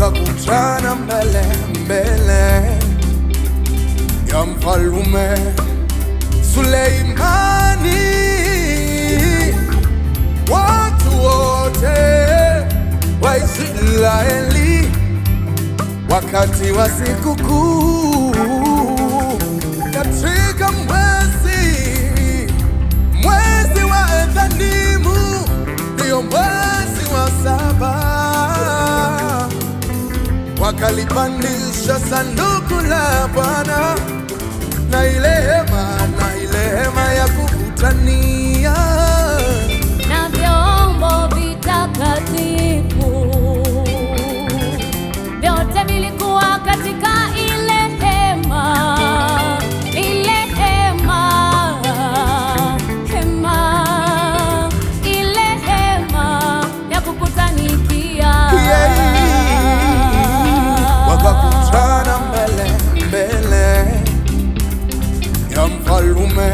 wakakutana mbele mbele ya mfalme Suleimani. Watu wote wa Israeli wakati wa sikukuu katika mwezi wa Ethanimu, ndio mwezi wa 7, wakalipandisha sanduku la Bwana na ile hema ya kukutania na vyombo vitakatifu vyote vilikuwa katika ile hema ya kukutanikia. Wakakutana mbele ya mfalme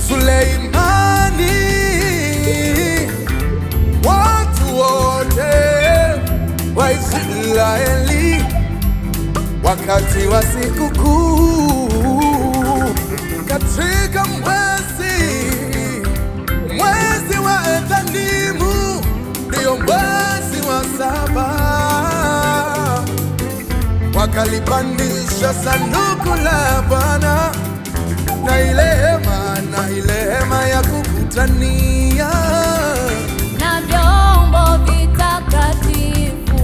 Suleimani. Watu wote wa Israeli wakati wa sikukuu katika mwezi wa Ethanimu, ndio mwezi wa 7, wakalipandisha sanduku la Bwana na ile hema ya kukutania na vyombo vitakatifu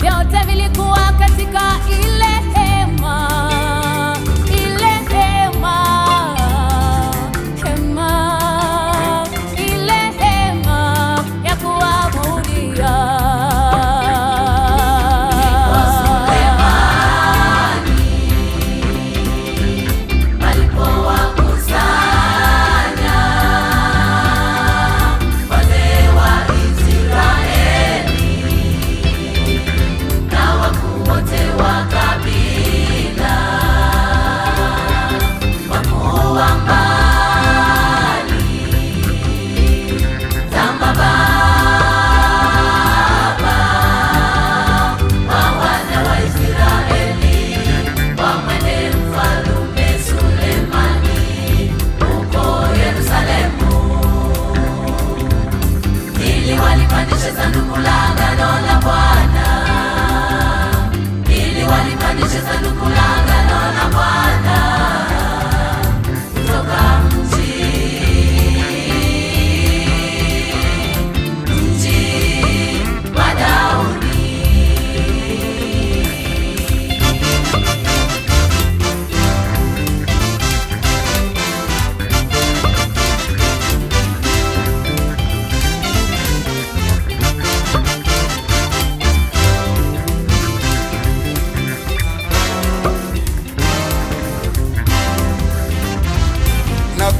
vyote vilikuwa katika ile hema ya kuabudia.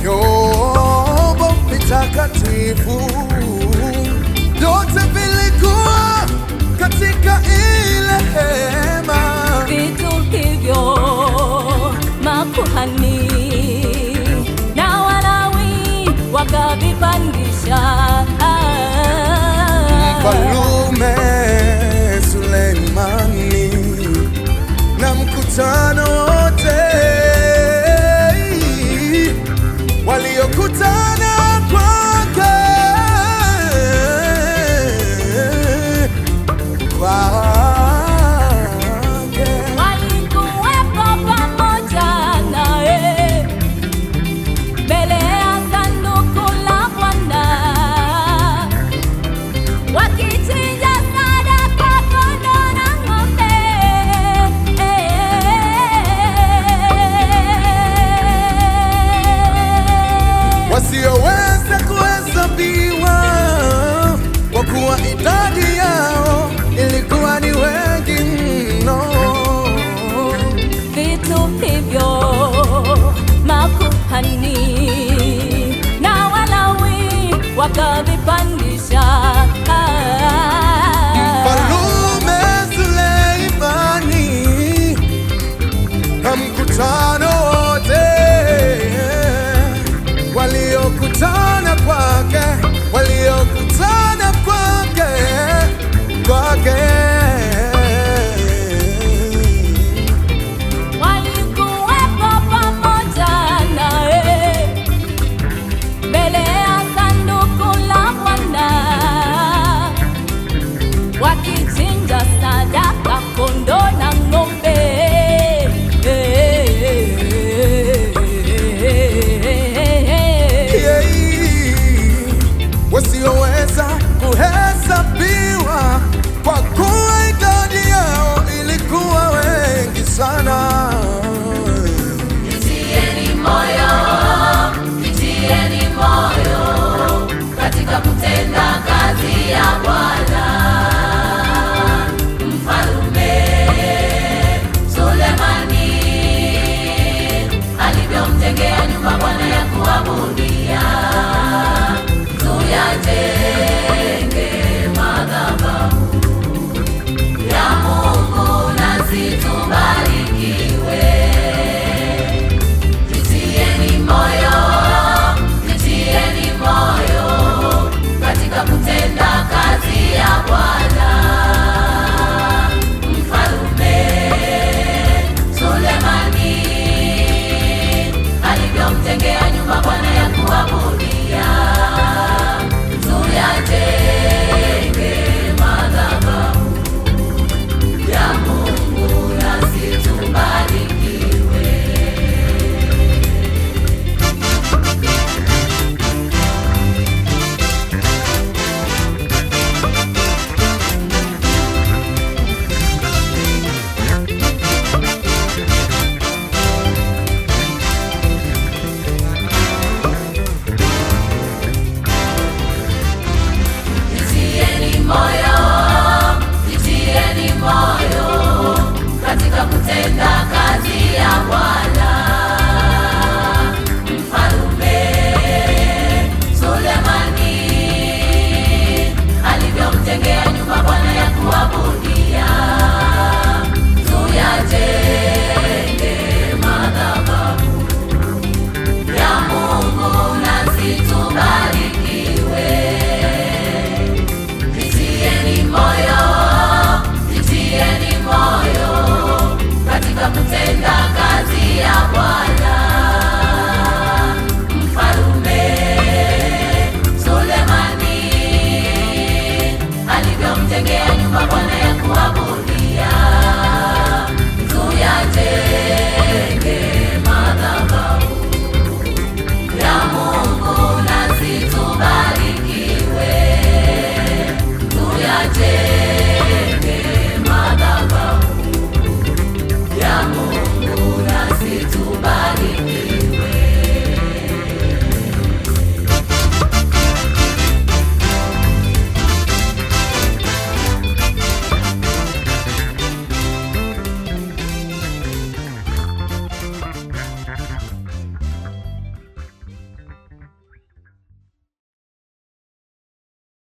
vyombo vitakatifu vyote vilikuwa katika ile hema. Vitu hivyo makuhani na Walawi wakavipandisha. Mfalme Suleimani na mkutano wote waliokutana kwake walikuwepo pamoja naye mbele ya sanduku la Bwana, wakichinja sadaka kondoo na ng'ombe. Wasioweza kuhesabiwa kwa kuwa idadi yao ilikuwa ni wengi mno. Vitu hivyo makuhani na Walawi